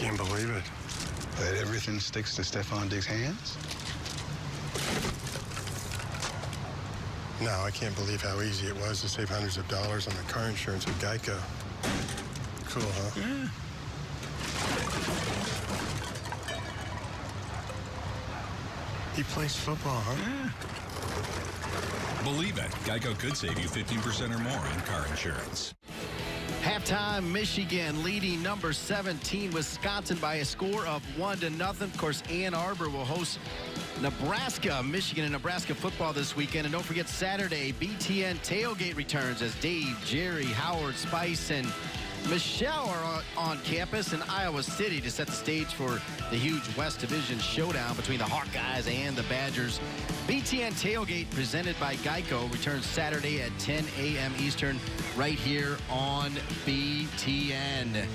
Can't believe it. That everything sticks to Stephon Diggs' hands? No, I can't believe how easy it was to save hundreds of dollars on the car insurance with Geico. Cool, huh? Yeah. He plays football, huh? Yeah. Believe it. Geico could save you 15% or more on car insurance. Halftime, Michigan leading number 17, Wisconsin by a score of 1-0. Of course, Ann Arbor will host Nebraska, Michigan and Nebraska football this weekend. And don't forget Saturday, BTN tailgate returns as Dave, Jerry, Howard, Spice, and Michelle are on campus in Iowa City to set the stage for the huge West Division showdown between the Hawkeyes and the Badgers. BTN Tailgate, presented by Geico, returns Saturday at 10 a.m. Eastern right here on BTN.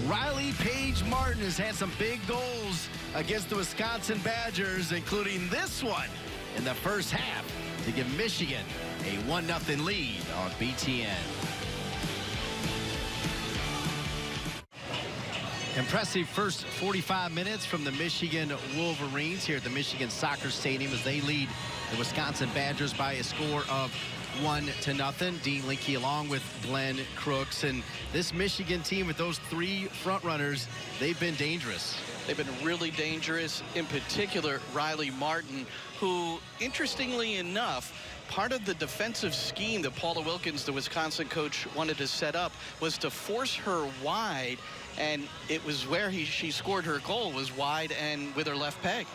Riley Page Martin has had some big goals against the Wisconsin Badgers, including this one in the first half to give Michigan a 1-0 lead on BTN. Impressive first 45 minutes from the Michigan Wolverines here at the Michigan Soccer Stadium as they lead the Wisconsin Badgers by a score of 1-0. Dean Linke along with Glenn Crooks. And this Michigan team with those three front runners, they've been dangerous. They've been really dangerous, in particular Riley Martin, who, interestingly enough, part of the defensive scheme that Paula Wilkins, the Wisconsin coach, wanted to set up was to force her wide, and it was where she scored her goal, was wide and with her left peg.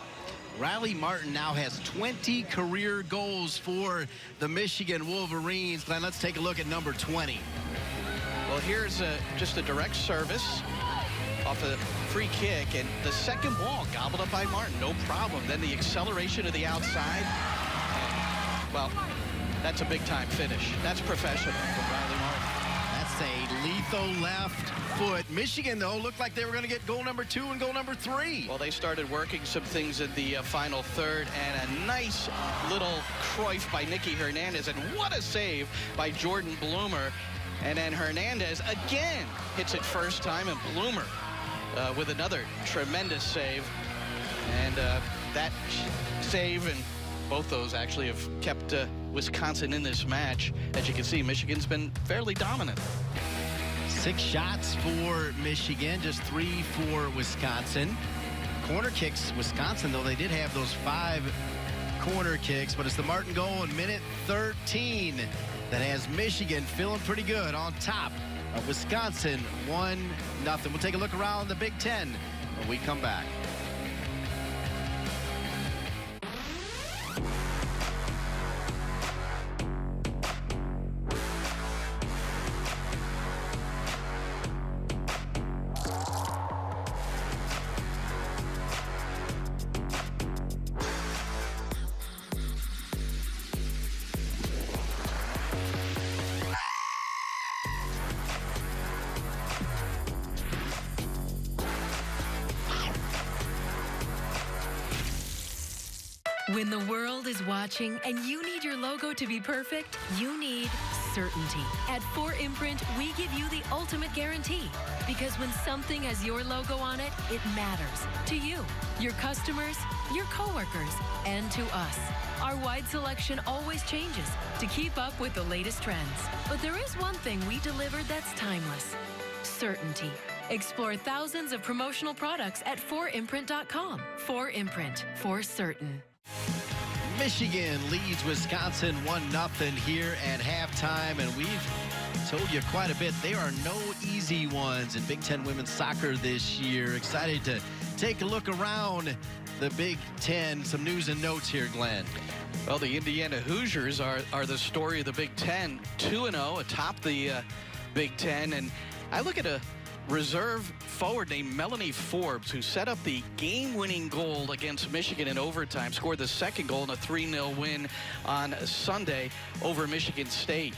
Riley Martin now has 20 career goals for the Michigan Wolverines. Glenn, let's take a look at number 20. Well, here's just a direct service off a free kick, and the second ball gobbled up by Martin, no problem. Then the acceleration to the outside. Well, that's a big-time finish. That's professional from Riley Martin. That's a lethal left foot. Michigan, though, looked like they were going to get goal number 2 and goal number 3. Well, they started working some things in the final third, and a nice little Cruyff by Nikki Hernandez, and what a save by Jordan Bloomer. And then Hernandez again hits it first time, and Bloomer with another tremendous save. And that save and both those actually have kept Wisconsin in this match. As you can see, Michigan's been fairly dominant. 6 shots for Michigan, just 3 for Wisconsin. Corner kicks, Wisconsin, though, they did have those 5 corner kicks, but it's the Martin goal in minute 13 that has Michigan feeling pretty good on top of Wisconsin, 1-0. We'll take a look around the Big Ten when we come back. When the world is watching and you need your logo to be perfect, you need certainty. At 4imprint, we give you the ultimate guarantee. Because when something has your logo on it, it matters. To you, your customers, your coworkers, and to us. Our wide selection always changes to keep up with the latest trends. But there is one thing we deliver that's timeless. Certainty. Explore thousands of promotional products at 4imprint.com. 4imprint, for certain. Michigan leads Wisconsin 1-0 here at halftime, and we've told you quite a bit. There are no easy ones in Big Ten women's soccer this year. Excited to take a look around the Big Ten. Some news and notes here, Glenn. Well, the Indiana Hoosiers are the story of the Big Ten. 2-0 atop the Big Ten, and I look at a reserve forward named Melanie Forbes, who set up the game-winning goal against Michigan in overtime, scored the second goal in a 3-0 win on Sunday over Michigan State.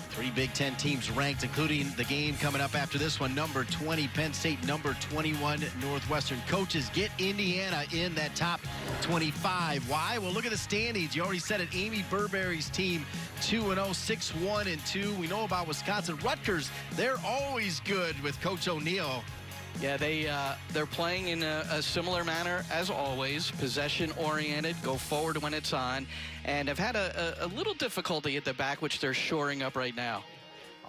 3 Big Ten teams ranked, including the game coming up after this one. Number 20, Penn State. Number 21, Northwestern. Coaches, get Indiana in that top 25. Why? Well, look at the standings. You already said it. Amy Burberry's team, 2-0, 6-1-2. We know about Wisconsin. Rutgers, they're always good with Coach O'Neill. Yeah, they're playing in a similar manner as always, possession-oriented, go forward when it's on, and have had a little difficulty at the back, which they're shoring up right now.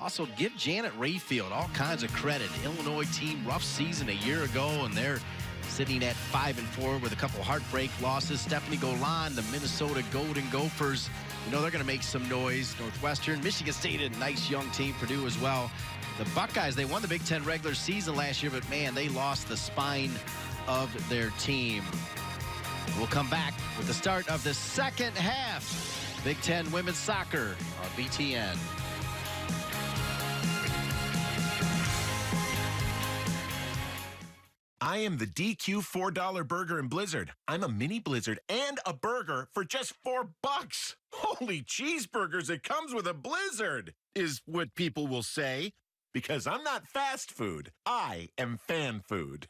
Also, give Janet Rayfield all kinds of credit. Illinois team, rough season a year ago, and they're sitting at 5-4 with a couple heartbreak losses. Stephanie Golan, the Minnesota Golden Gophers, you know they're going to make some noise. Northwestern, Michigan State, a nice young team. Purdue as well. The Buckeyes, they won the Big Ten regular season last year, but man, they lost the spine of their team. We'll come back with the start of the second half. Big Ten women's soccer on BTN. I am the DQ $4 burger in Blizzard. I'm a mini Blizzard and a burger for just $4. Holy cheeseburgers, it comes with a Blizzard, is what people will say. Because I'm not fast food. I am fan food.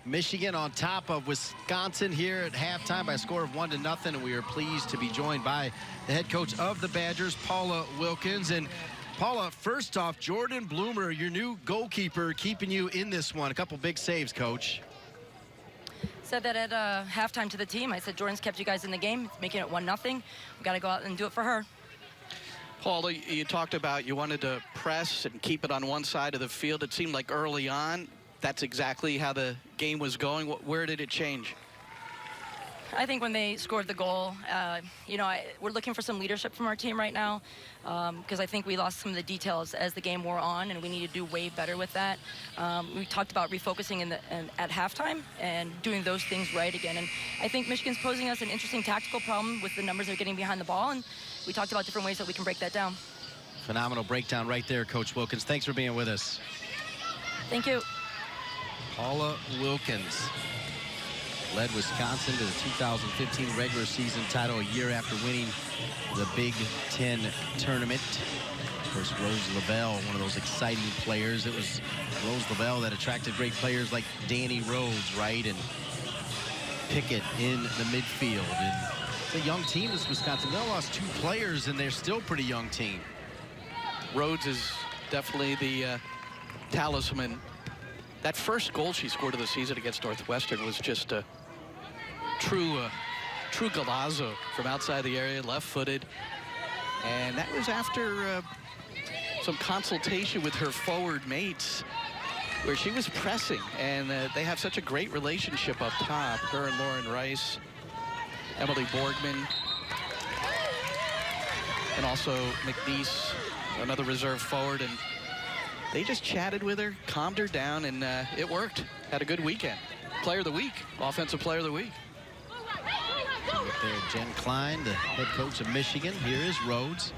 Michigan on top of Wisconsin here at halftime by a score of 1-0. And we are pleased to be joined by the head coach of the Badgers, Paula Wilkins. And Paula, first off, Jordan Bloomer, your new goalkeeper, keeping you in this one. A couple big saves, Coach. Said that at halftime to the team. I said, Jordan's kept you guys in the game. It's making it 1-0. We got to go out and do it for her. Paula, you talked about you wanted to press and keep it on one side of the field. It seemed like early on that's exactly how the game was going. Where did it change? I think when they scored the goal, we're looking for some leadership from our team right now because I think we lost some of the details as the game wore on, and we need to do way better with that. We talked about refocusing at halftime and doing those things right again. And I think Michigan's posing us an interesting tactical problem with the numbers they're getting behind the ball, and we talked about different ways that we can break that down. Phenomenal breakdown right there, Coach Wilkins. Thanks for being with us. Thank you. Paula Wilkins led Wisconsin to the 2015 regular season title a year after winning the Big Ten tournament. Of course, Rose Lavelle, one of those exciting players. It was Rose Lavelle that attracted great players like Danny Rhodes, right, and Pickett in the midfield. And it's a young team, this Wisconsin. They lost 2 players, and they're still a pretty young team. Rhodes is definitely the talisman. That first goal she scored of the season against Northwestern was just a true golazo from outside the area, left-footed. And that was after some consultation with her forward mates where she was pressing. And they have such a great relationship up top, her and Lauren Rice, Emily Borgman, and also McNeese, another reserve forward. And they just chatted with her, calmed her down, and it worked. Had a good weekend. Player of the week, offensive player of the week. Right there, Jen Klein, the head coach of Michigan. Here is Rhodes.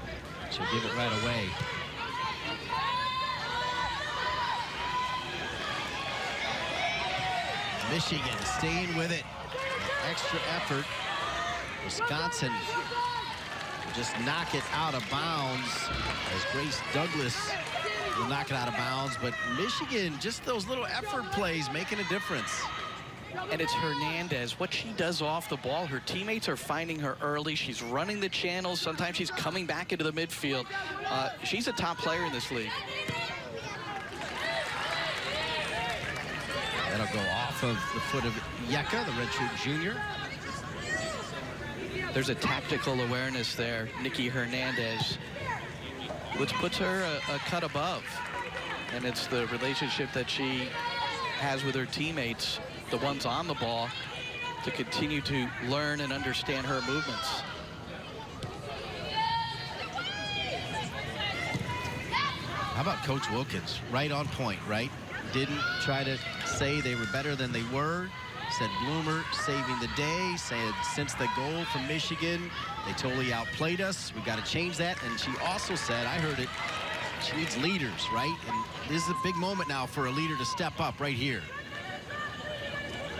She'll give it right away. Michigan staying with it. Extra effort. Wisconsin will just knock it out of bounds as Grace Douglas will knock it out of bounds. But Michigan, just those little effort plays making a difference. And it's Hernandez. What she does off the ball, her teammates are finding her early. She's running the channels. Sometimes she's coming back into the midfield. She's a top player in this league. That'll go off of the foot of Yeka, the redshirt junior. There's a tactical awareness there. Nikki Hernandez, which puts her a cut above. And it's the relationship that she has with her teammates, the ones on the ball, to continue to learn and understand her movements. How about Coach Wilkins? Right on point, right? Didn't try to say they were better than they were. Said Bloomer saving the day. Said since the goal from Michigan, they totally outplayed us. We got to change that. And she also said, I heard it, she needs leaders, right? And this is a big moment now for a leader to step up right here.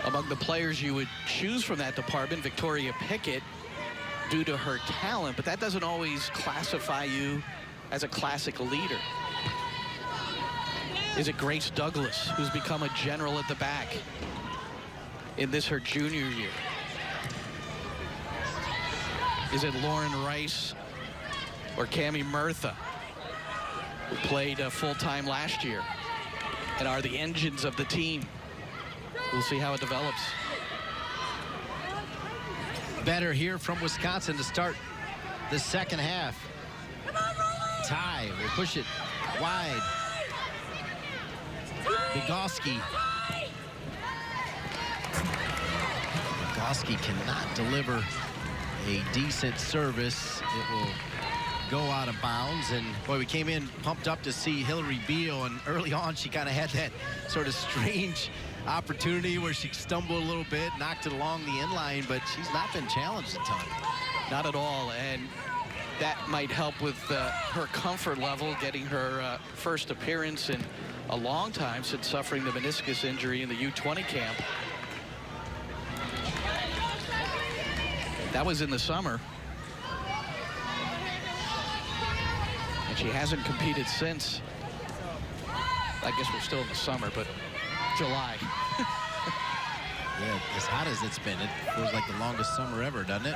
Among the players you would choose from that department, Victoria Pickett, due to her talent, but that doesn't always classify you as a classic leader. Is it Grace Douglas, who's become a general at the back in this her junior year? Is it Lauren Rice or Cammie Murtha, who played full-time last year? and are the engines of the team. We'll see how it develops. Better here from Wisconsin to start the second half. Ty will push it wide. Biegoski. Biegoski cannot deliver a decent service. It will go out of bounds. And boy, we came in pumped up to see Hillary Beal, and early on she kind of had that sort of strange opportunity where she stumbled a little bit, knocked it along the inline, but she's not been challenged a ton. Not at all, and that might help with her comfort level, getting her first appearance in a long time since suffering the meniscus injury in the U20 camp. That was in the summer. And she hasn't competed since. I guess we're still in the summer, but July. Yeah, as hot as it's been, it feels like the longest summer ever, doesn't it?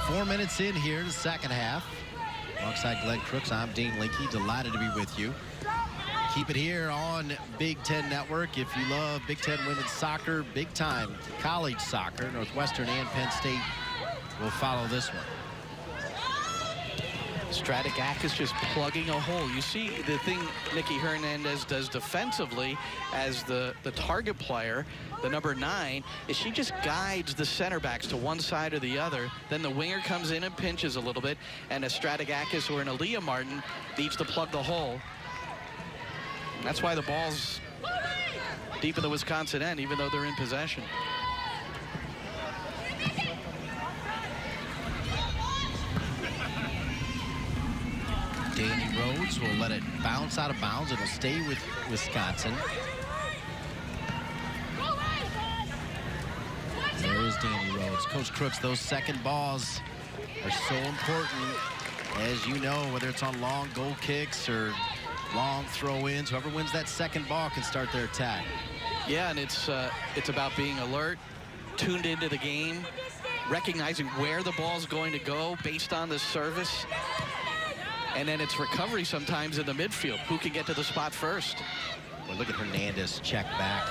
4 minutes in here, the second half. Alongside Glenn Crooks, I'm Dean Linke. Delighted to be with you. Keep it here on Big Ten Network. If you love Big Ten women's soccer, big time college soccer, Northwestern and Penn State will follow this one. Stratigakis just plugging a hole. You see the thing Nikki Hernandez does defensively as the target player, the number 9, is she just guides the center backs to one side or the other. Then the winger comes in and pinches a little bit, and a Stratigakis or an Aaliyah Martin needs to plug the hole. And that's why the ball's deep in the Wisconsin end, even though they're in possession. Danny Rhodes will let it bounce out of bounds. It'll stay with Wisconsin. There is Danny Rhodes. Coach Crooks, those second balls are so important. As you know, whether it's on long goal kicks or long throw-ins, whoever wins that second ball can start their attack. Yeah, and it's about being alert, tuned into the game, recognizing where the ball's going to go based on the service. And then it's recovery sometimes in the midfield. Who can get to the spot first? Well, look at Hernandez check back.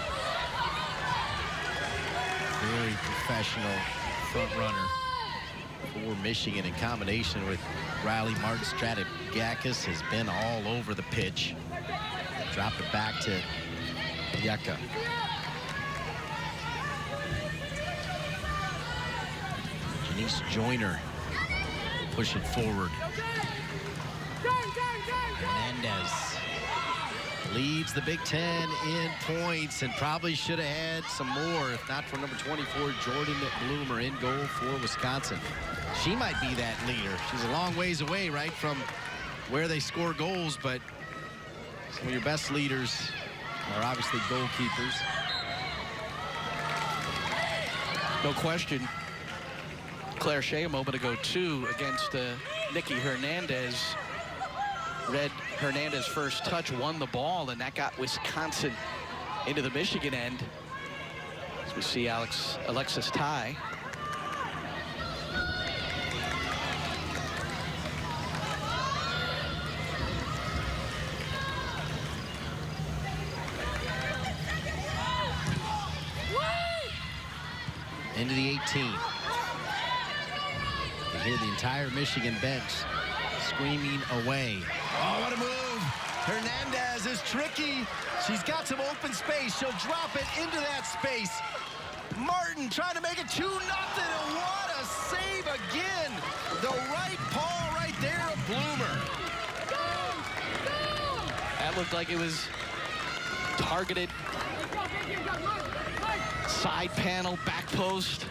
Very professional front runner for Michigan in combination with Riley Martin. Stratigakis has been all over the pitch. Drop it back to Yeka. Janice Joyner push it forward. Hernandez leads the Big Ten in points and probably should have had some more if not for number 24, Jordan Bloomer, in goal for Wisconsin. She might be that leader. She's a long ways away, right, from where they score goals, but some of your best leaders are obviously goalkeepers. No question. Claire Shea a moment ago, too, against Nikki Hernandez. Read Hernandez first touch, won the ball, and that got Wisconsin into the Michigan end. As we see Alexis Ty. Into the 18. You hear the entire Michigan bench screaming away. Oh, what a move. Hernandez is tricky. She's got some open space. She'll drop it into that space. Martin trying to make it 2-0. And what a save again. The right paw right there of Bloomer. That looked like it was targeted. Side panel, back post.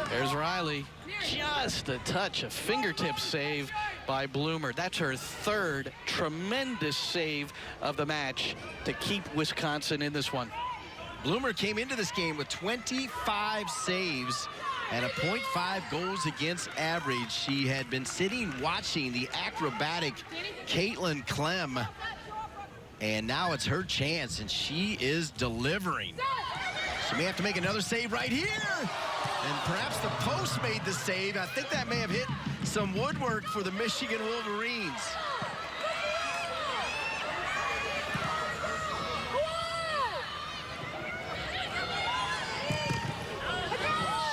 There's Riley. Just a touch, a fingertip save by Bloomer. That's her third tremendous save of the match to keep Wisconsin in this one. Bloomer came into this game with 25 saves and a .5 goals against average. She had been sitting watching the acrobatic Caitlin Clem, and now it's her chance, and she is delivering. She may have to make another save right here. And perhaps the post made the save. I think that may have hit some woodwork for the Michigan Wolverines.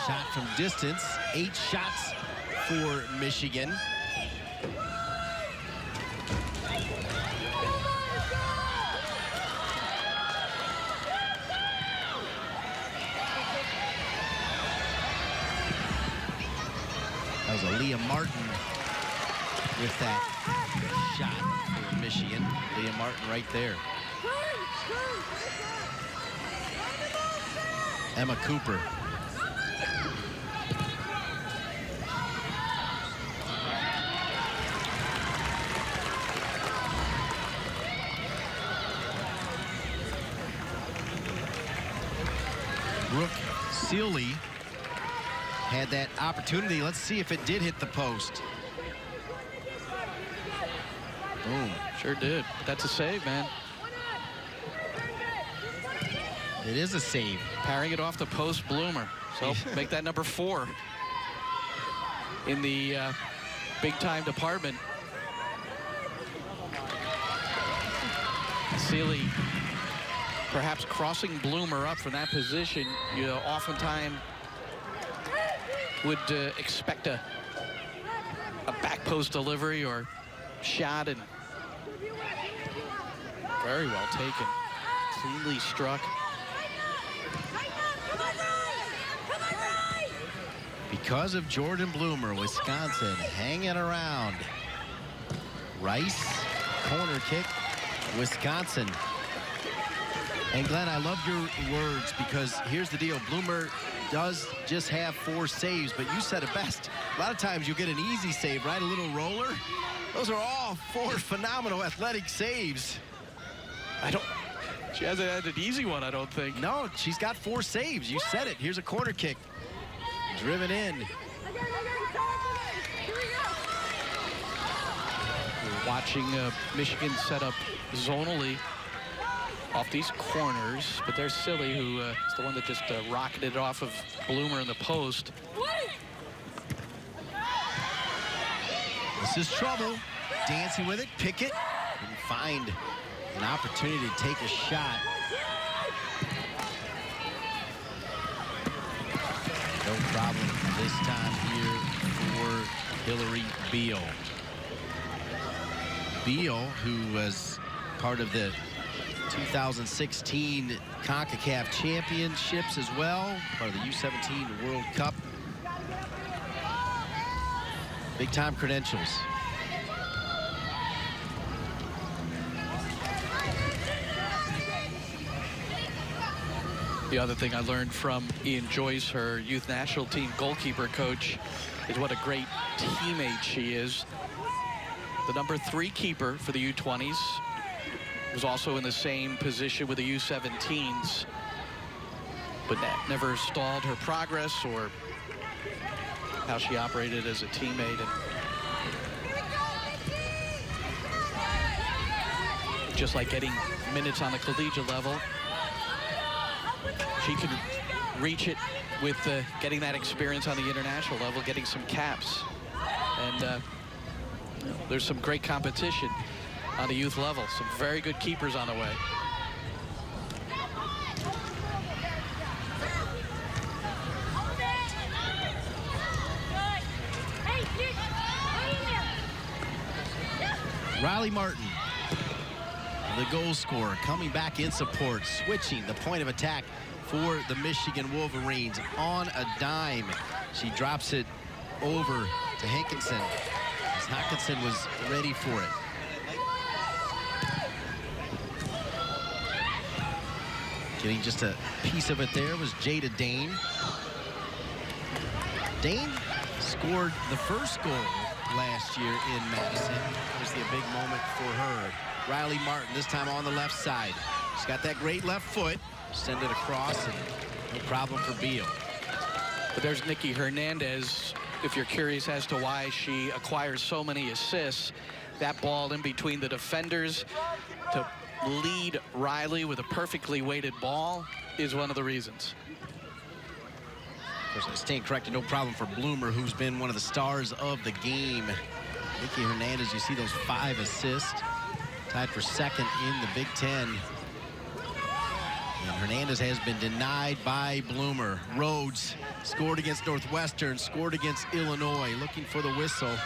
Shot from distance, 8 shots for Michigan. That was Aaliyah Martin with that shot for Michigan. Aaliyah Martin right there. Emma Cooper. Brooke Sealy had that opportunity. Let's see if it did hit the post. Boom. Sure did. That's a save, man. It is a save. Parrying it off the post, Bloomer. So make that number 4 in the big-time department. Sealy perhaps crossing Bloomer up from that position. You know, oftentimes would expect a back post delivery or shot, and very well taken. Cleanly struck. Because of Jordan Bloomer, Wisconsin hanging around. Rice, corner kick, Wisconsin. And Glenn, I love your words, because here's the deal. Bloomer does just have 4 saves, but you said it best. A lot of times you'll get an easy save, right? A little roller. Those are all 4 phenomenal athletic saves. She hasn't had an easy one, I don't think. No, she's got 4 saves. You said it. Here's a corner kick. Driven in. We're watching Michigan set up zonally off these corners, but there's Silly, who is the one that just rocketed off of Bloomer in the post. This is trouble. Dancing with it, Pickett can find an opportunity to take a shot. No problem this time here for Hillary Beal. Beal, who was part of the 2016 CONCACAF Championships as well, part of the U17 World Cup. Big-time credentials. The other thing I learned from Ian Joyce, her youth national team goalkeeper coach, is what a great teammate she is. The number 3 keeper for the U20s was also in the same position with the U17s, but that never stalled her progress or how she operated as a teammate. And just like getting minutes on the collegiate level, she can reach it with getting that experience on the international level, getting some caps. And there's some great competition on the youth level. Some very good keepers on the way. Riley Martin, the goal scorer, coming back in support, switching the point of attack for the Michigan Wolverines on a dime. She drops it over to Hankinson, as Hankinson was ready for it. Getting just a piece of it there was Jada Dane. Dane scored the first goal last year in Madison. Obviously a big moment for her. Riley Martin, this time on the left side. She's got that great left foot. Send it across, and no problem for Beal. But there's Nikki Hernandez. If you're curious as to why she acquires so many assists, that ball in between the defenders to lead Riley with a perfectly weighted ball is one of the reasons. Of course, I stand corrected. No problem for Bloomer, who's been one of the stars of the game. Nikki Hernandez, you see those 5 assists. Tied for second in the Big Ten. And Hernandez has been denied by Bloomer. Rhodes scored against Northwestern, scored against Illinois. Looking for the whistle.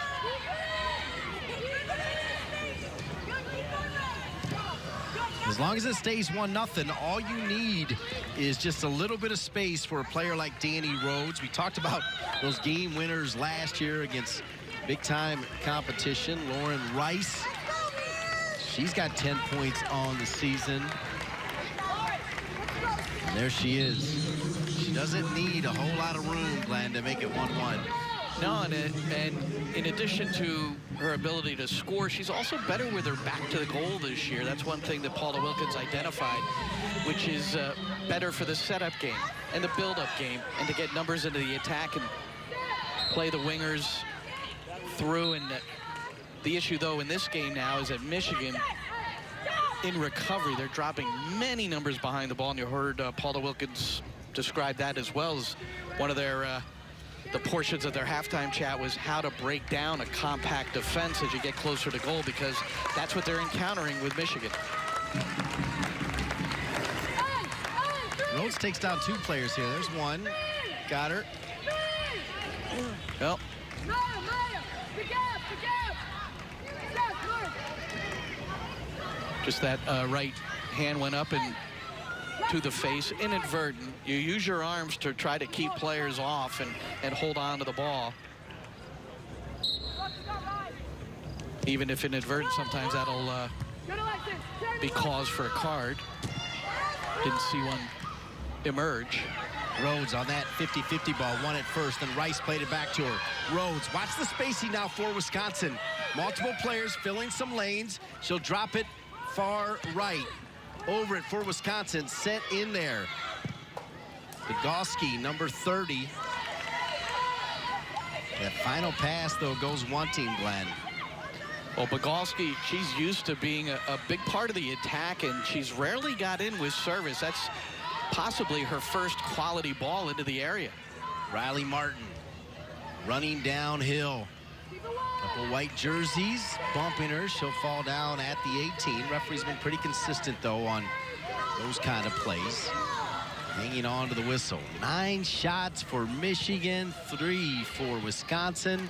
As long as it stays 1-0, all you need is just a little bit of space for a player like Danny Rhodes. We talked about those game winners last year against big-time competition. Lauren Rice, she's got 10 points on the season. And there she is. She doesn't need a whole lot of room, Glenn, to make it 1-1. No, and in addition to her ability to score, she's also better with her back to the goal this year. That's one thing that Paula Wilkins identified, which is better for the setup game and the build-up game, and to get numbers into the attack and play the wingers through. And the issue, though, in this game now is that Michigan, in recovery, they're dropping many numbers behind the ball, and you heard Paula Wilkins describe that as well as one of their the portions of their halftime chat was how to break down a compact defense as you get closer to goal, because that's what they're encountering with Michigan. Rhodes takes down 2 players here. There's one. Got her. Well, just that right hand went up and to the face, inadvertent. You use your arms to try to keep players off and hold on to the ball. Even if inadvertent, sometimes that'll be cause for a card. Didn't see one emerge. Rhodes on that 50-50 ball, won it first, then Rice played it back to her. Rhodes, watch the spacing now for Wisconsin. Multiple players filling some lanes. She'll drop it far right. Over it for Wisconsin, sent in there. Bogowski, number 30. That final pass, though, goes wanting, Glenn. Well, Bogowski, she's used to being a big part of the attack, and she's rarely got in with service. That's possibly her first quality ball into the area. Riley Martin running downhill. Couple white jerseys bumping her. She'll fall down at the 18. Referee's been pretty consistent, though, on those kind of plays. Hanging on to the whistle. 9 shots for Michigan, 3 for Wisconsin. And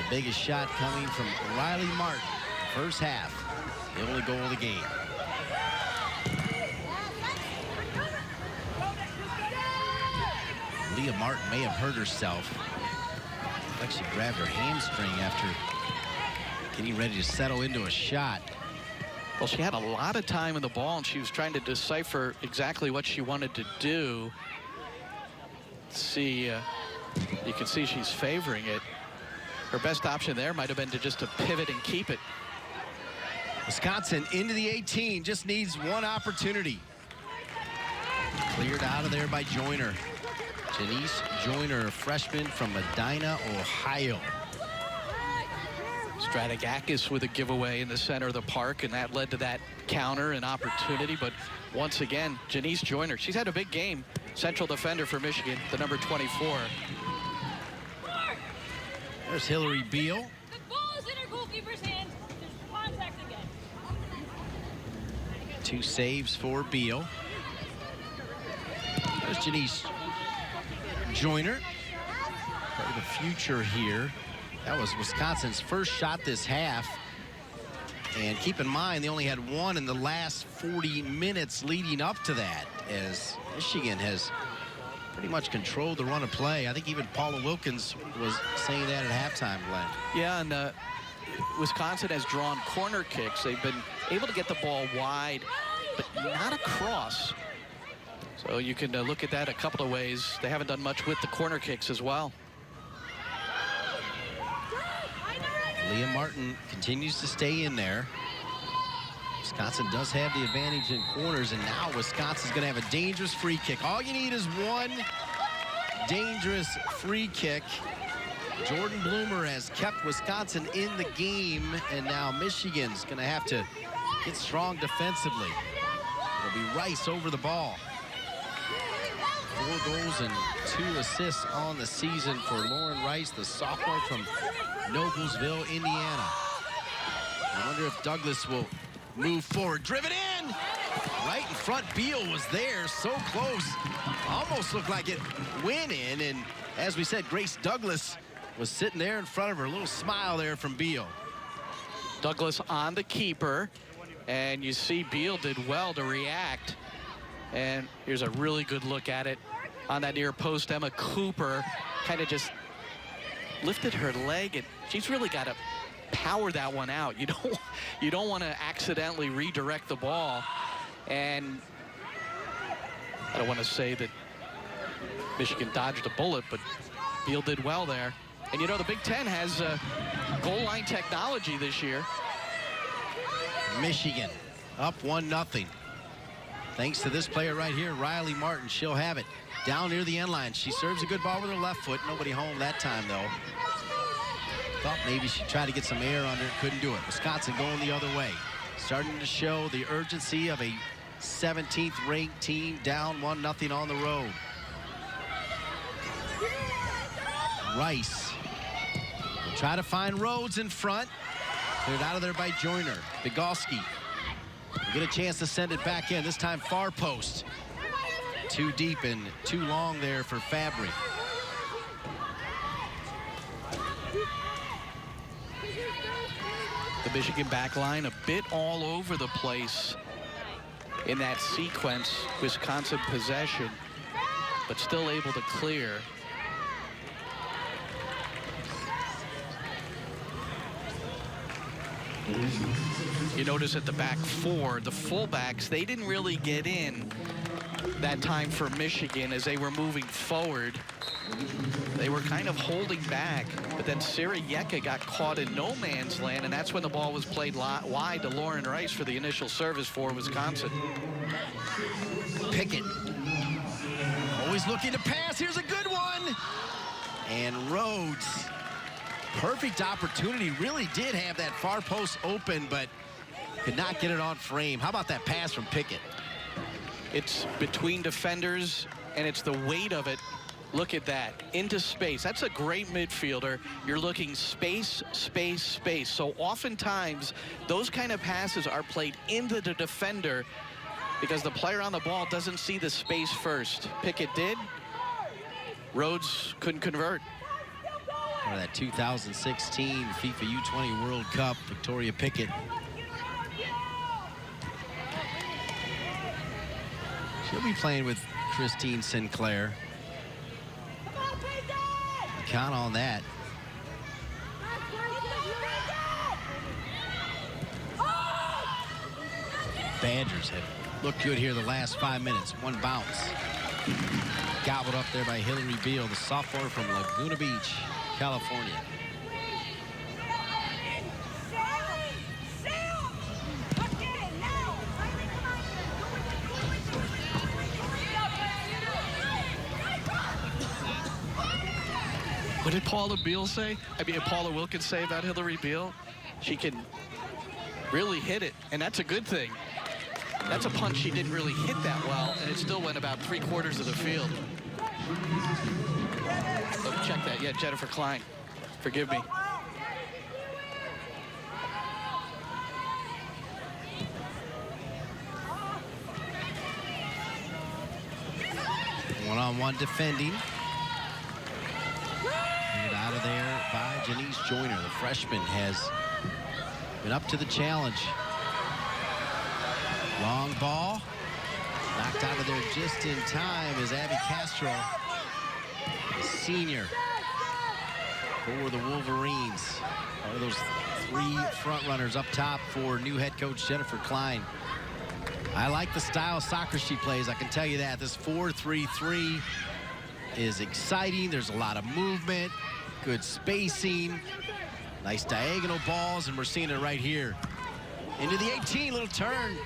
the biggest shot coming from Riley Martin. First half, the only goal of the game. Leah Martin may have hurt herself. Like she grabbed her hamstring after getting ready to settle into a shot. Well, she had a lot of time in the ball, and she was trying to decipher exactly what she wanted to do. See, you can see she's favoring it. Her best option there might have been to just to pivot and keep it. Wisconsin into the 18, just needs one opportunity. Cleared out of there by Joyner. Janice Joyner, a freshman from Medina, Ohio. Strategakis with a giveaway in the center of the park, and that led to that counter and opportunity. But once again, Janice Joyner, she's had a big game. Central defender for Michigan, the number 24. There's Hillary Beal. The ball is in her goalkeeper's hand. There's contact again. 2 saves for Beal. There's Janice Joyner. Part of the future here. That was Wisconsin's first shot this half. And keep in mind, they only had 1 in the last 40 minutes leading up to that, as Michigan has pretty much controlled the run of play. I think even Paula Wilkins was saying that at halftime, Glenn. Yeah, and Wisconsin has drawn corner kicks. They've been able to get the ball wide, but not across. So you can look at that a couple of ways. They haven't done much with the corner kicks as well. Leah Martin continues to stay in there. Wisconsin does have the advantage in corners, and now Wisconsin's going to have a dangerous free kick. All you need is one dangerous free kick. Jordan Bloomer has kept Wisconsin in the game, and now Michigan's going to have to get strong defensively. It'll be Rice over the ball. 4 goals and 2 assists on the season for Lauren Rice, the sophomore from Noblesville, Indiana. I wonder if Douglas will move forward. Driven in! Right in front, Beal was there, so close. Almost looked like it went in, and as we said, Grace Douglas was sitting there in front of her. A little smile there from Beal. Douglas on the keeper, and you see Beal did well to react. And here's a really good look at it on that near post. Emma Cooper kind of just lifted her leg, and she's really got to power that one out. You don't want to accidentally redirect the ball. And I don't want to say that Michigan dodged a bullet, but Beal did well there. And you know, the Big Ten has goal line technology this year. Michigan up 1-0. Thanks to this player right here, Riley Martin. She'll have it down near the end line. She serves a good ball with her left foot. Nobody home that time, though. Thought maybe she'd try to get some air under it. Couldn't do it. Wisconsin going the other way. Starting to show the urgency of a 17th ranked team down 1-0 on the road. Rice will try to find Rhodes in front. Cleared out of there by Joyner. Biegalski will get a chance to send it back in. This time far post. Too deep and too long there for Fabry. The Michigan back line a bit all over the place in that sequence. Wisconsin possession, but still able to clear. You notice at the back four, the fullbacks, they didn't really get in that time for Michigan as they were moving forward. They were kind of holding back, but then Sarah Yeka got caught in no man's land, and that's when the ball was played wide to Lauren Rice for the initial service for Wisconsin. Pickett always looking to pass. Here's a good one. And Rhodes, perfect opportunity. Really did have that far post open, but could not get it on frame. How about that pass from Pickett? It's between defenders, and it's the weight of it. Look at that, into space. That's a great midfielder. You're looking space, space, space. So oftentimes, those kind of passes are played into the defender because the player on the ball doesn't see the space first. Pickett did. Rhodes couldn't convert. For that 2016 FIFA U20 World Cup, Victoria Pickett. She'll be playing with Christine Sinclair. Count on that. Badgers have looked good here the last 5 minutes. One bounce. Gobbled up there by Hillary Beal, the sophomore from Laguna Beach, California. What did Paula Beal say? I mean, Paula Wilkins say about Hillary Beal? She can really hit it, and that's a good thing. That's a punch she didn't really hit that well, and it still went about 3/4 of the field. Oh, check that. Yeah, Jennifer Klein. Forgive me. One-on-one defending. Out of there by Janice Joyner. The freshman has been up to the challenge. Long ball. Knocked out of there just in time is Abby Castro, the senior for the Wolverines. One of those 3 front runners up top for new head coach Jennifer Klein. I like the style of soccer she plays, I can tell you that. This 4-3-3 is exciting. There's a lot of movement. Good spacing, nice diagonal balls, and we're seeing it right here. Into the 18, little turn.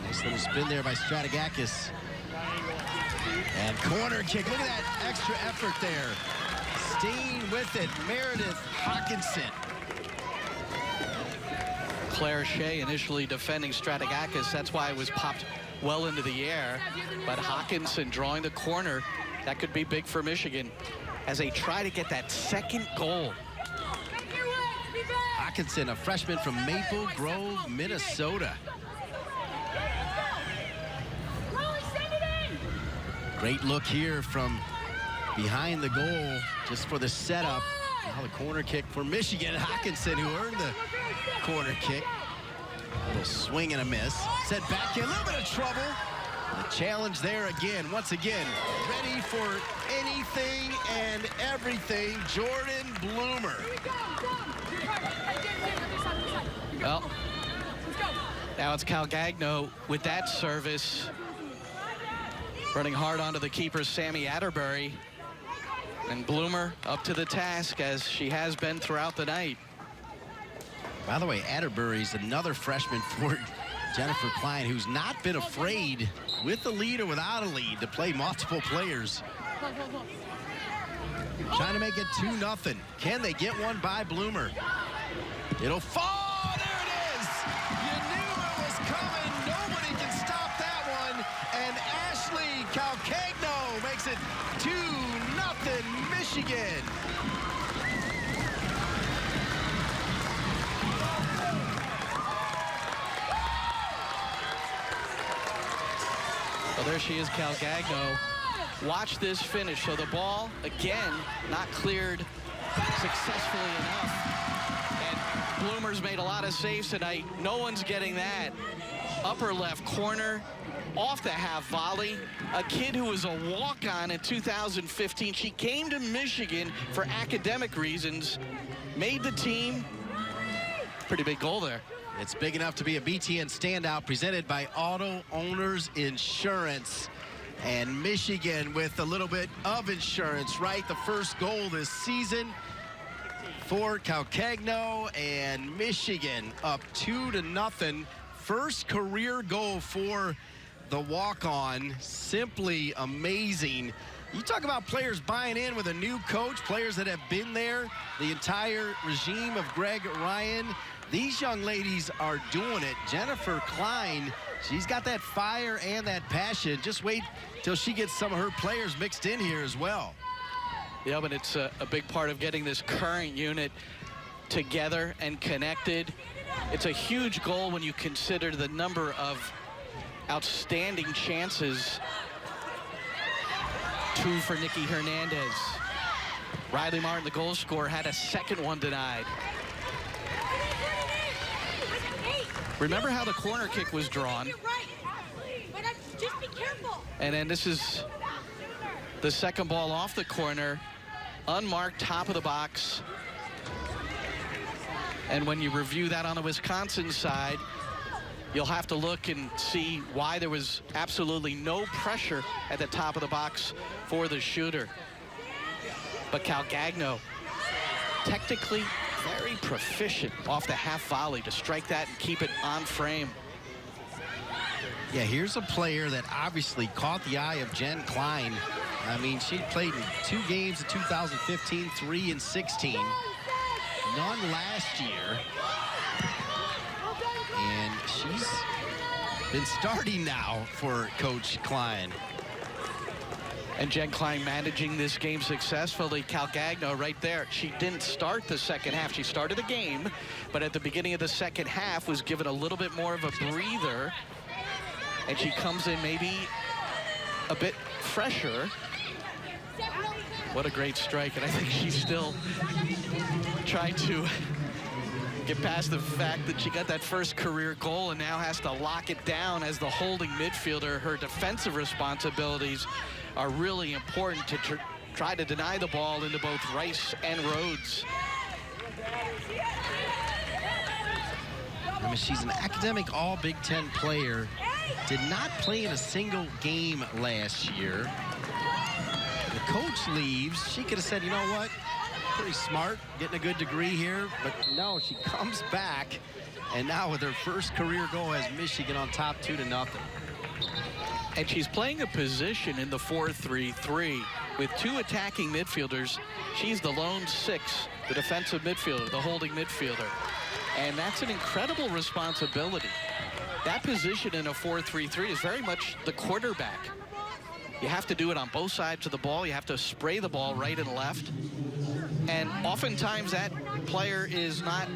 Nice little spin there by Stratigakis. And corner kick, look at that extra effort there. Staying with it, Meredith Hawkinson. Claire Shea initially defending Stratigakis. That's why it was popped well into the air, but Hawkinson drawing the corner. That could be big for Michigan as they try to get that second goal. Hawkinson, a freshman from Maple Grove, Minnesota. Great look here from behind the goal, just for the setup. Now the corner kick for Michigan. Hawkinson, who earned the corner kick. A little swing and a miss. Set back in, a little bit of trouble. The challenge there again, once again, ready for anything and everything, Jordan Bloomer. Well, now it's Calgagno with that service. Running hard onto the keeper, Sammy Atterbury. And Bloomer up to the task, as she has been throughout the night. By the way, Atterbury's another freshman for Jennifer Klein, who's not been afraid, with a lead or without a lead, to play multiple players. Trying to make it 2-0. Can they get one by Bloomer? It'll fall. There it is. You knew it was coming. Nobody can stop that one. And Ashley Calcagno makes it 2-0 Michigan. Well, there she is, Calgagno. Watch this finish. So the ball, again, not cleared successfully enough. And Bloomer's made a lot of saves tonight. No one's getting that. Upper left corner, off the half volley. A kid who was a walk-on in 2015. She came to Michigan for academic reasons, made the team. Pretty big goal there. It's big enough to be a BTN standout, presented by Auto Owners Insurance. And Michigan with a little bit of insurance, right? The first goal this season for Calcagno, and Michigan up 2-0. First career goal for the walk-on. Simply amazing. You talk about players buying in with a new coach, players that have been there, the entire regime of Greg Ryan. These young ladies are doing it. Jennifer Klein, she's got that fire and that passion. Just wait till she gets some of her players mixed in here as well. Yeah, but it's a big part of getting this current unit together and connected. It's a huge goal when you consider the number of outstanding chances. 2 for Nikki Hernandez. Riley Martin, the goal scorer, had a second one denied. Remember how the corner kick was drawn? Just be careful. And then this is the second ball off the corner, unmarked, top of the box. And when you review that on the Wisconsin side, you'll have to look and see why there was absolutely no pressure at the top of the box for the shooter. But Calgagno, technically very proficient off the half volley to strike that and keep it on frame. Yeah, here's a player that obviously caught the eye of Jen Klein. I mean, she played in 2 games in 2015, 3 in 16. None last year. And she's been starting now for Coach Klein. And Jen Klein managing this game successfully. Calgagno right there. She didn't start the second half. She started the game, but at the beginning of the second half was given a little bit more of a breather. And she comes in maybe a bit fresher. What a great strike. And I think she's still trying to get past the fact that she got that first career goal and now has to lock it down as the holding midfielder. Her defensive responsibilities are really important to try to deny the ball into both Rice and Rhodes. I mean, she's an academic all Big Ten player. Did not play in a single game last year. The coach leaves. She could have said, you know what? Pretty smart, getting a good degree here. But no, she comes back. And now with her first career goal has Michigan on top 2-0. And she's playing a position in the 4-3-3 with 2 attacking midfielders. She's the lone 6, the defensive midfielder, the holding midfielder. And that's an incredible responsibility. that position in a 4-3-3 is very much the quarterback. You have to do it on both sides of the ball. You have to spray the ball right and left. And oftentimes that player is not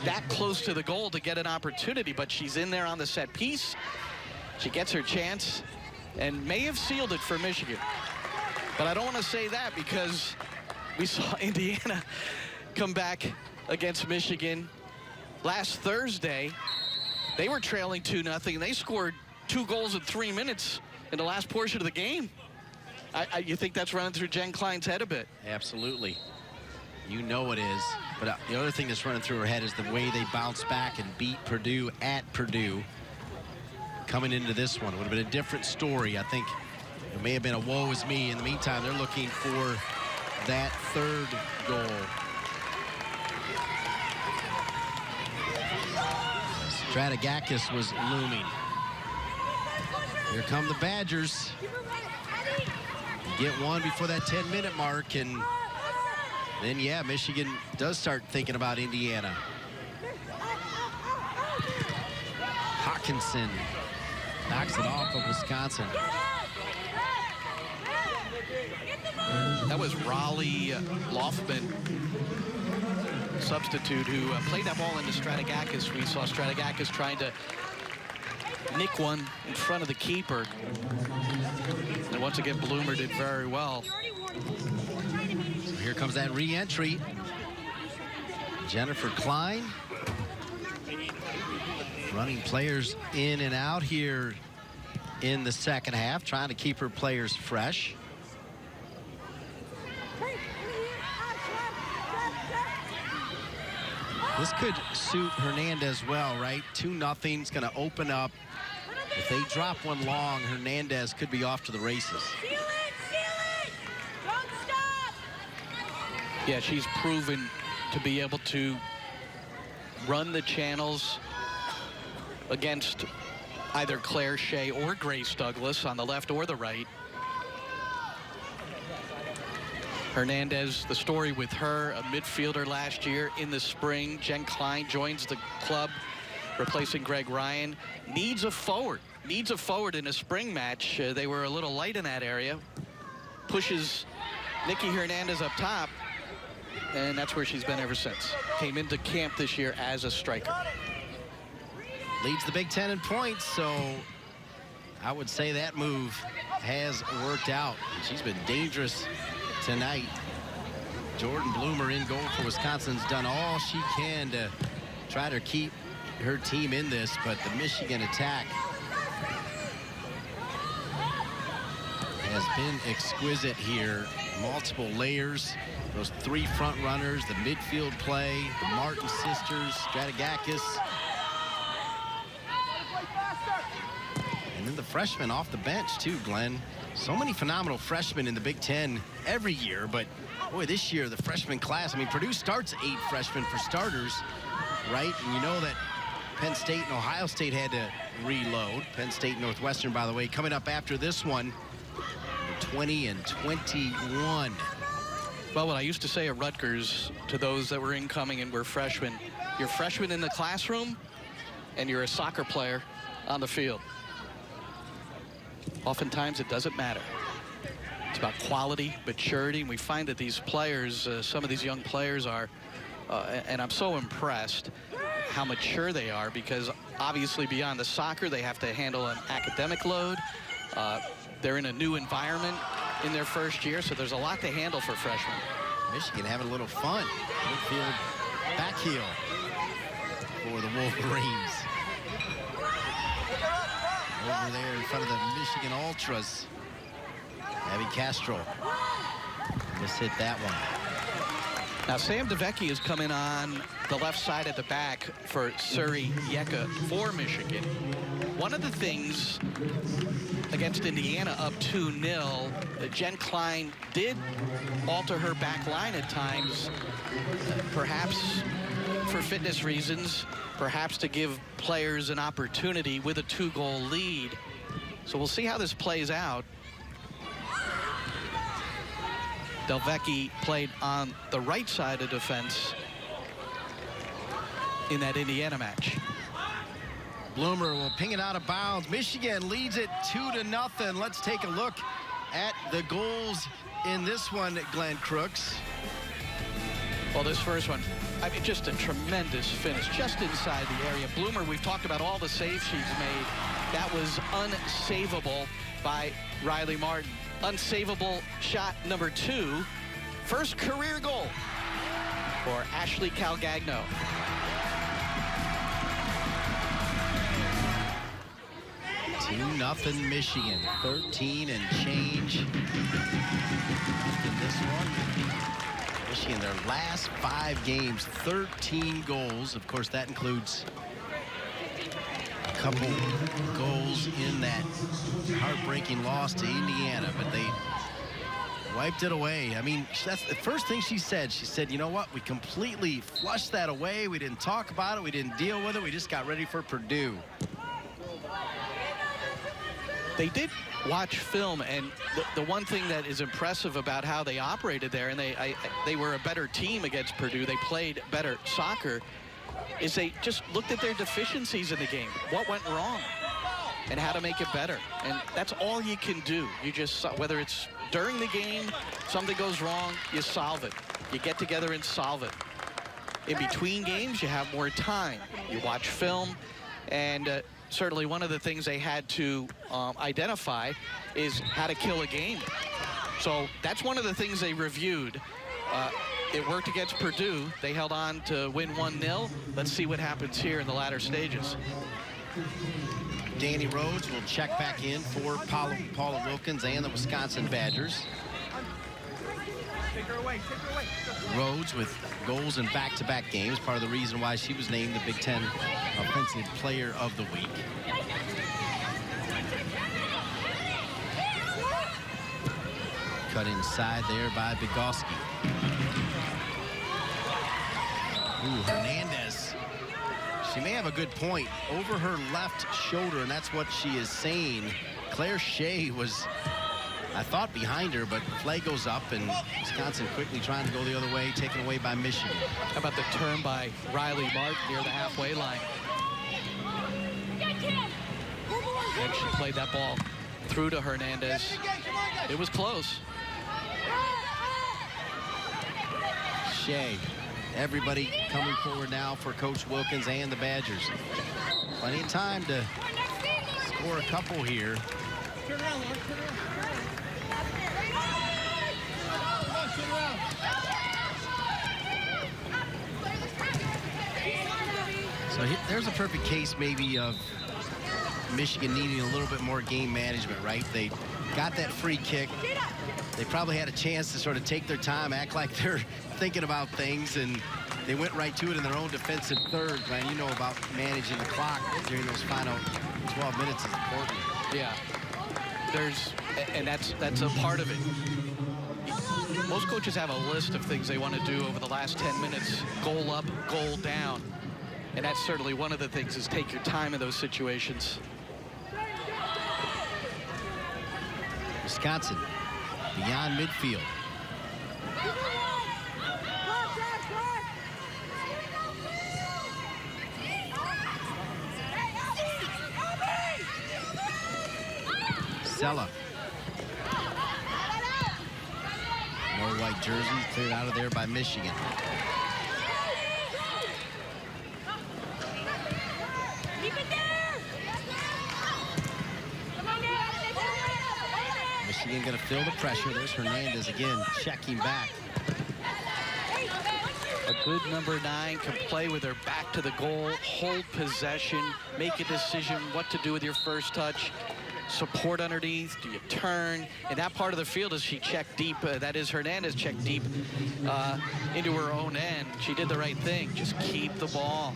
that close to the goal to get an opportunity, but she's in there on the set piece. She gets her chance and may have sealed it for Michigan. But I don't want to say that because we saw Indiana come back against Michigan last Thursday. They were trailing 2-0. They scored 2 goals in 3 minutes in the last portion of the game. You think that's running through Jen Klein's head a bit? Absolutely. You know it is. But the other thing that's running through her head is the way they bounce back and beat Purdue at Purdue. Coming into this one, it would have been a different story. I think it may have been a woe is me. In the meantime, they're looking for that 3rd goal. Strategakis was looming. Here come the Badgers. Get one before that 10-minute mark, and then, yeah, Michigan does start thinking about Indiana. Hawkinson knocks it off of Wisconsin. That was Raleigh Loftman, substitute, who played that ball into Strategakis. We saw Strategakis trying to nick one in front of the keeper. And once again, Bloomer did very well. So here comes that re-entry. Jennifer Klein running players in and out here in the second half, trying to keep her players fresh. This could suit Hernandez well, right? 2-0 is going to open up. If they drop one long, Hernandez could be off to the races. Seal it! Don't stop! Yeah, she's proven to be able to run the channels against either Claire Shea or Grace Douglas on the left or the right. Hernandez, the story with her, a midfielder last year. In the spring, Jen Klein joins the club, replacing Greg Ryan. Needs a forward in a spring match. They were a little light in that area. Pushes Nikki Hernandez up top, and that's where she's been ever since. Came into camp this year as a striker. Leads the Big Ten in points, so I would say that move has worked out. She's been dangerous tonight. Jordan Bloomer in goal for Wisconsin's done all she can to try to keep her team in this, but the Michigan attack has been exquisite here. Multiple layers, those 3 front runners, the midfield play, the Martin sisters, Strategakis, and then the freshmen off the bench too, Glenn. So many phenomenal freshmen in the Big Ten every year, but boy, this year the freshman class, I mean, Purdue starts 8 freshmen for starters, right? And you know that Penn State and Ohio State had to reload. Penn State, Northwestern, by the way, coming up after this one, 20 and 21. Well, what I used to say at Rutgers to those that were incoming and were freshmen, you're freshmen in the classroom and you're a soccer player on the field. Oftentimes it doesn't matter. It's about quality, maturity, and we find that these players, some of these young players are, and I'm so impressed how mature they are, because obviously beyond the soccer, they have to handle an academic load. They're in a new environment in their first year, so there's a lot to handle for freshmen. Michigan having a little fun. Midfield back heel for the Wolverines. Over there in front of the Michigan Ultras. Abby Castro. Just hit that one. Now, Sam DeVecchi is coming on the left side at the back for Suri Yeka for Michigan. One of the things against Indiana up 2-0, Jen Klein did alter her back line at times, perhaps for fitness reasons, perhaps to give players an opportunity with a 2-goal lead. So we'll see how this plays out. DeVecchi played on the right side of defense in that Indiana match. Bloomer will ping it out of bounds. Michigan leads it 2-0. Let's take a look at the goals in this one, Glenn Crooks. Well, this first one, I mean, just a tremendous finish, just inside the area. Bloomer, we've talked about all the saves she's made. That was unsavable by Riley Martin. Unsavable shot number 2. First career goal for Ashley Calgagno. Nothing Michigan. 13 and change in this one. Michigan, their last 5 games, 13 goals. Of course, that includes a couple goals in that heartbreaking loss to Indiana, but they wiped it away. I mean, that's the first thing she said. She said, you know what? We completely flushed that away. We didn't talk about it. We didn't deal with it. We just got ready for Purdue. They did watch film, and the one thing that is impressive about how they operated there, and they were a better team against Purdue, they played better soccer, is they just looked at their deficiencies in the game, what went wrong, and how to make it better. And that's all you can do. You just, whether it's during the game, something goes wrong, you solve it. You get together and solve it. In between games, you have more time. You watch film, and certainly one of the things they had to identify is how to kill a game. So that's one of the things they reviewed. It worked against Purdue. They held on to win 1-0. Let's see what happens here in the latter stages. Danny Rhodes will check back in for Paula Wilkins and the Wisconsin Badgers. Rhodes with goals in back-to-back games, part of the reason why she was named the Big Ten Offensive Player of the Week. Cut inside there by Biegoski. Ooh, Hernandez. She may have a good point over her left shoulder, and that's what she is saying. Claire Shea was, I thought, behind her, but flag goes up, and Wisconsin quickly trying to go the other way, taken away by Michigan. How about the turn by Riley Martin near the halfway line? And she played that ball through to Hernandez. It was close. Shea. Everybody coming forward now for Coach Wilkins and the Badgers. Plenty of time to score a couple here. Turn around, Lauren. Turn around. So there's a perfect case maybe of Michigan needing a little bit more game management, right? They got that free kick. They probably had a chance to sort of take their time, act like they're thinking about things, and they went right to it in their own defensive third. Man, you know about managing the clock during those final 12 minutes is important. Yeah, and that's a part of it. Most coaches have a list of things they want to do over the last 10 minutes, goal up, goal down. And that's certainly one of the things, is take your time in those situations. Wisconsin beyond midfield. Sella. No white jerseys, cleared out of there by Michigan. Michigan going to feel the pressure. There's Hernandez again, checking back. A good number 9 can play with her back to the goal, hold possession, make a decision what to do with your first touch. Support underneath. Do you turn? In that part of the field, as she checked deep, that is Hernandez checked deep into her own end. She did the right thing. Just keep the ball.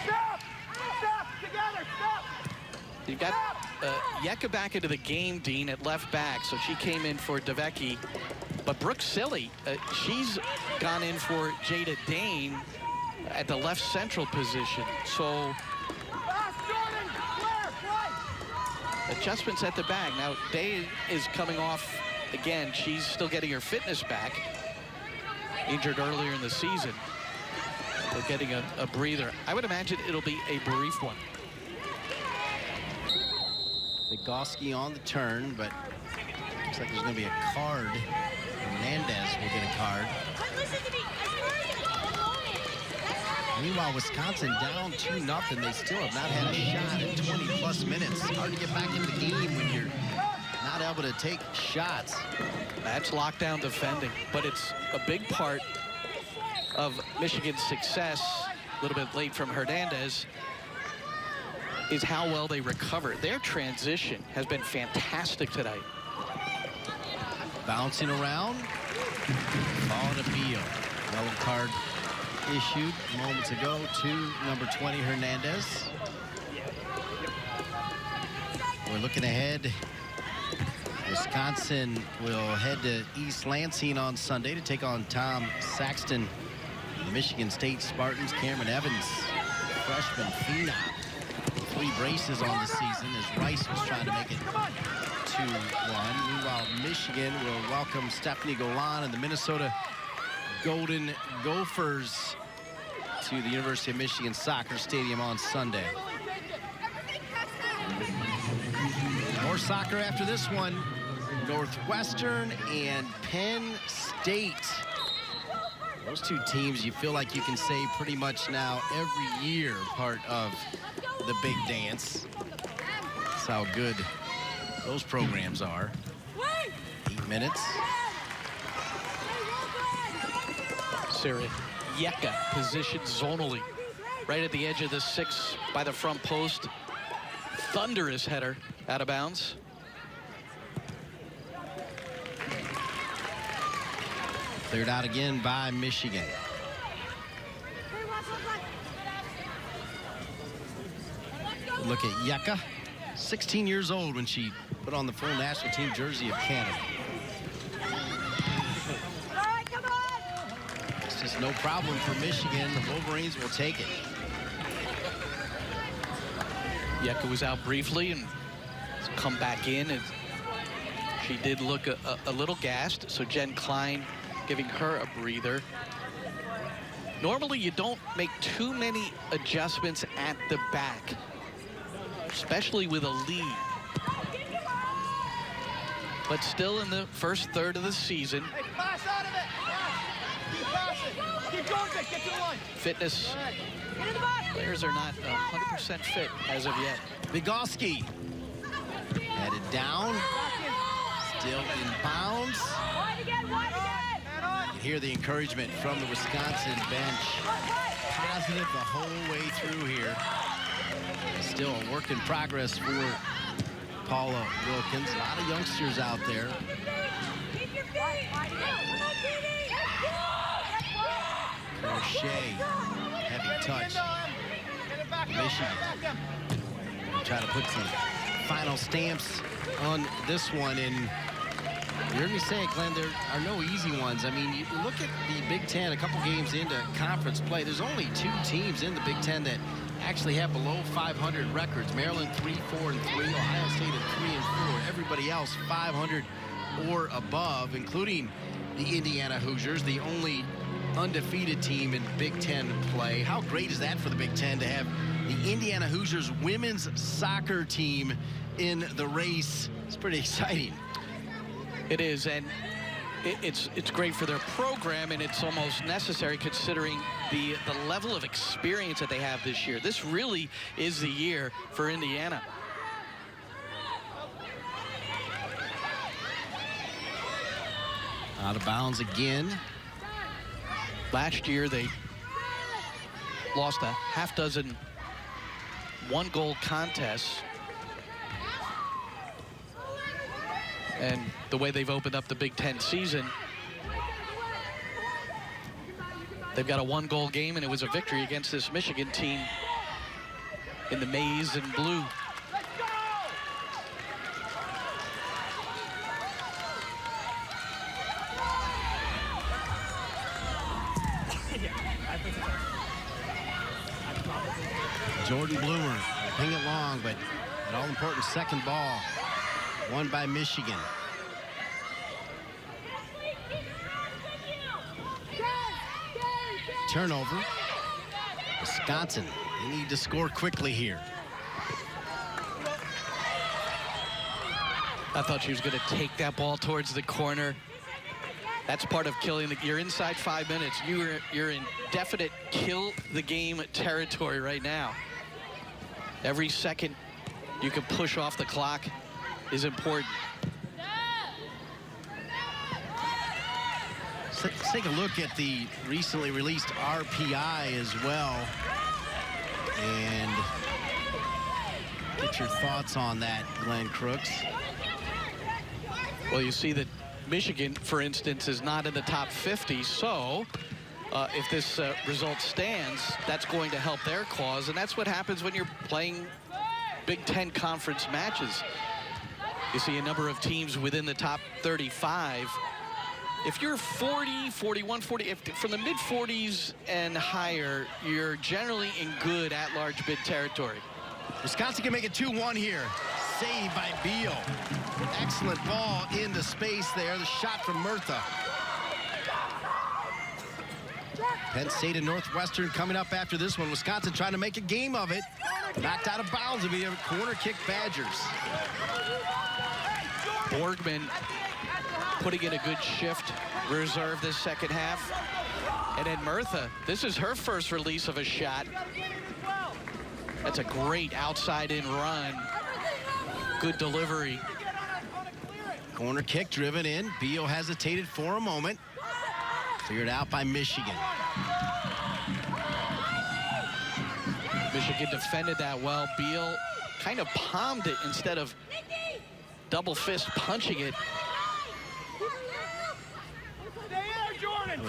Stop! Stop! Together! Stop! You've got Yeka back into the game, Dean, at left back, so she came in for DeVecchi. But Brooke Silly, she's gone in for Jada Dane at the left central position. So adjustments at the back. Now, Day is coming off again. She's still getting her fitness back. Injured earlier in the season. So getting a breather. I would imagine it'll be a brief one. Vygotsky on the turn, but looks like there's going to be a card. Hernandez will get a card. Meanwhile, Wisconsin down 2-0. They still have not had a shot in 20-plus minutes. It's hard to get back in the game when you're not able to take shots. That's lockdown defending, but it's a big part of Michigan's success, a little bit late from Hernandez, is how well they recover. Their transition has been fantastic tonight. Bouncing around. Ball and appeal. Yellow card issued moments ago to number 20, Hernandez. We're looking ahead. Wisconsin will head to East Lansing on Sunday to take on Tom Saxton. The Michigan State Spartans. Cameron Evans, freshman phenom. 3 braces on the season as Rice was trying to make it 2-1. Meanwhile, Michigan will welcome Stephanie Golan and the Minnesota Golden Gophers to the University of Michigan Soccer Stadium on Sunday. More soccer after this one. Northwestern and Penn State. Those two teams you feel like you can say pretty much now every year part of the big dance. That's how good those programs are. 8 minutes. Sarah Yeka positioned zonally right at the edge of the 6 by the front post. Thunderous header out of bounds. Cleared out again by Michigan. Look at Yeka, 16 years old when she put on the full national team jersey of Canada. It's just no problem for Michigan. The Wolverines will take it. Yeka was out briefly and has come back in, and she did look a little gassed, so Jen Klein giving her a breather. Normally you don't make too many adjustments at the back, especially with a lead. But still in the first third of the season, fitness players are not 100% fit as of yet. Vygotsky headed down, still in bounds. You can hear the encouragement from the Wisconsin bench. Positive the whole way through here. Still a work in progress for Paula Wilkins. A lot of youngsters out there. Crochet, heavy touch. Michigan try to put some final stamps on this one, and you heard me say it, Glenn, there are no easy ones. I mean, you look at the Big Ten a couple games into conference play. There's only 2 teams in the Big Ten that actually have below 500 records. Maryland 3-4-3, Ohio State at 3-4. Everybody else 500 or above, including the Indiana Hoosiers, the only undefeated team in Big Ten play. How great is that for the Big Ten to have the Indiana Hoosiers women's soccer team in the race? It's pretty exciting. It is, and it's great for their program, and it's almost necessary considering the level of experience that they have this year. This really is the year for Indiana. Out of bounds again. Last year they lost a half dozen one-goal contests. And the way they've opened up the Big Ten season, they've got a 1-goal game, and it was a victory against this Michigan team in the maize and blue. Jordan Bloomer, ping it long, but an all-important second ball, won by Michigan. Turnover. Wisconsin, they need to score quickly here. I thought she was going to take that ball towards the corner. That's part of killing you're inside 5 minutes. You're in definite kill the game territory right now. Every second you can push off the clock is important. Let's take a look at the recently released RPI as well, and get your thoughts on that, Glenn Crooks. Well, you see that Michigan, for instance, is not in the top 50, so if this result stands, that's going to help their cause, and that's what happens when you're playing Big Ten conference matches. You see a number of teams within the top 35. If you're 40, 41, 40, from the mid-40s and higher, you're generally in good at-large bid territory. Wisconsin can make it 2-1 here. Saved by Beal. Excellent ball into space there. The shot from Murtha. Penn State and Northwestern coming up after this one. Wisconsin trying to make a game of it. Knocked out of bounds to be a corner kick Badgers. Borgman putting in a good shift, reserve this second half. And then Murtha, this is her first release of a shot. That's a great outside-in run. Good delivery. Corner kick driven in. Beal hesitated for a moment. Cleared out by Michigan. Michigan defended that well. Beal kind of palmed it instead of double fist punching it.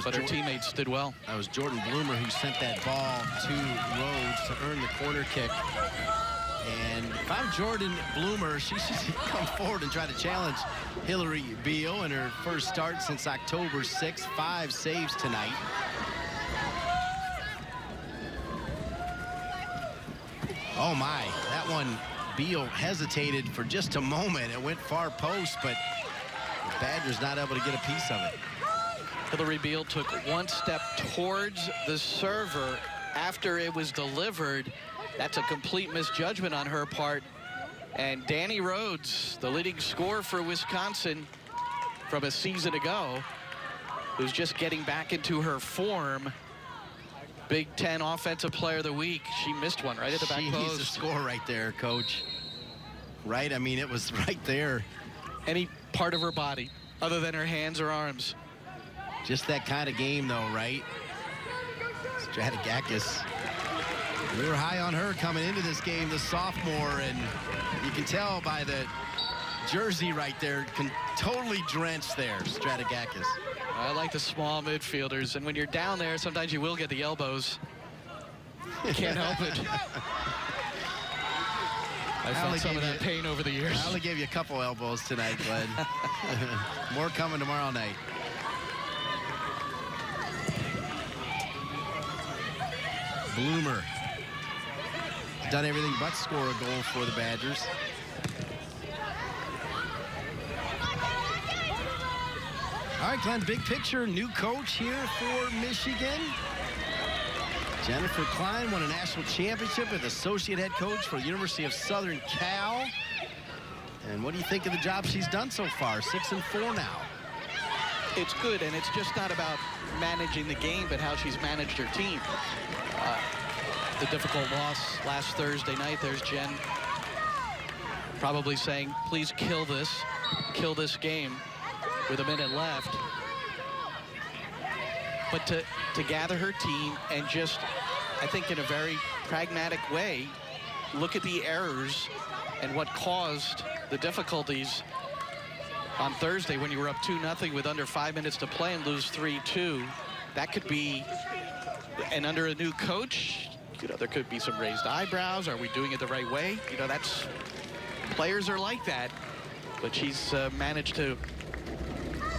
But her teammates did well. That was Jordan Bloomer who sent that ball to Rhodes to earn the corner kick. And if I'm Jordan Bloomer, she should come forward and try to challenge Hillary Beal in her first start since October 6th. 5 saves tonight. Oh my, that one, Beal hesitated for just a moment. It went far post, but the Badgers not able to get a piece of it. Hillary Beal took one step towards the server after it was delivered. That's a complete misjudgment on her part. And Danny Rhodes, the leading scorer for Wisconsin from a season ago, who's just getting back into her form. Big Ten Offensive Player of the Week. She missed one right at the back post. She needs to score right there, Coach. Right? I mean, it was right there. Any part of her body other than her hands or arms. Just that kind of game, though, right? Strategakis. We were high on her coming into this game, the sophomore, and you can tell by the jersey right there, totally drenched there, Strategakis. I like the small midfielders, and when you're down there, sometimes you will get the elbows. You can't help it. I felt some of that pain over the years. I only gave you a couple elbows tonight, Glenn. More coming tomorrow night. Bloomer done everything but score a goal for the Badgers. All right, Glenn, big picture, new coach here for Michigan. Jennifer Klein won a national championship as associate head coach for the University of Southern Cal. And what do you think of the job she's done so far? 6-4 now. It's good, and it's just not about managing the game, but how she's managed her team. The difficult loss last Thursday night, there's Jen probably saying, please kill this game with a minute left. But to gather her team and just, I think in a very pragmatic way, look at the errors and what caused the difficulties on Thursday when you were up 2-0 with under 5 minutes to play and lose 3-2. That could be, and under a new coach, you know, there could be some raised eyebrows. Are we doing it the right way? You know, players are like that. But she's managed to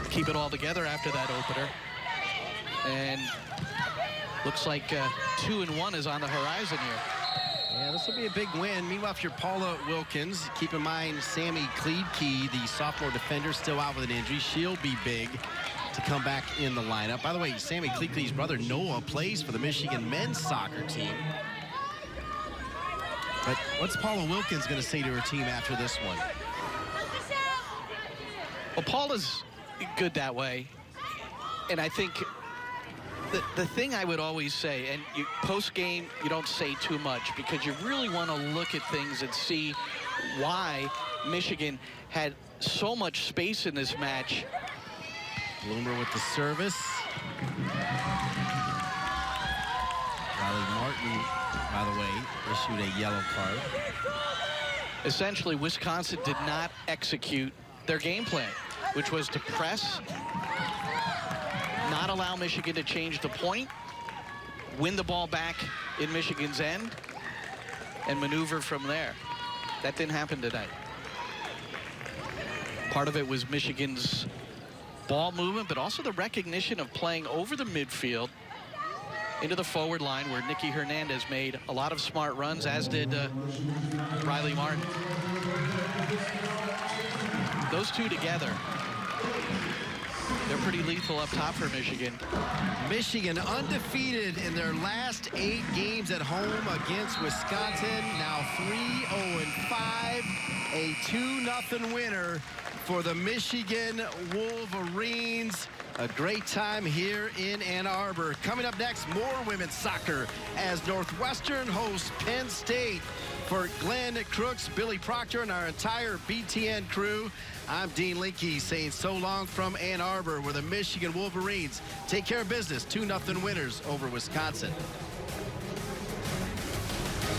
keep it all together after that opener. And looks like 2-1 is on the horizon here. Yeah, this will be a big win. Meanwhile, if you're Paula Wilkins, keep in mind Sammy Kleedke, the sophomore defender, still out with an injury. She'll be big to come back in the lineup. By the way, Sammy Cleekly's brother Noah plays for the Michigan men's soccer team. But what's Paula Wilkins going to say to her team after this one? Well, Paula's good that way. And I think the thing I would always say, and post-game, you don't say too much because you really want to look at things and see why Michigan had so much space in this match. Bloomer with the service. Riley Martin, by the way, issued a yellow card. Essentially, Wisconsin did not execute their game plan, which was to press, not allow Michigan to change the point, win the ball back in Michigan's end, and maneuver from there. That didn't happen tonight. Part of it was Michigan's ball movement, but also the recognition of playing over the midfield into the forward line where Nikki Hernandez made a lot of smart runs, as did Riley Martin. Those two together, they're pretty lethal up top for Michigan. Michigan undefeated in their last 8 games at home against Wisconsin. Now 3-0-5, a 2-0 winner for the Michigan Wolverines. A great time here in Ann Arbor. Coming up next, more women's soccer as Northwestern hosts Penn State. For Glenn Crooks, Billy Proctor, and our entire BTN crew, I'm Dean Linke saying so long from Ann Arbor, where the Michigan Wolverines take care of business. 2-0 winners over Wisconsin.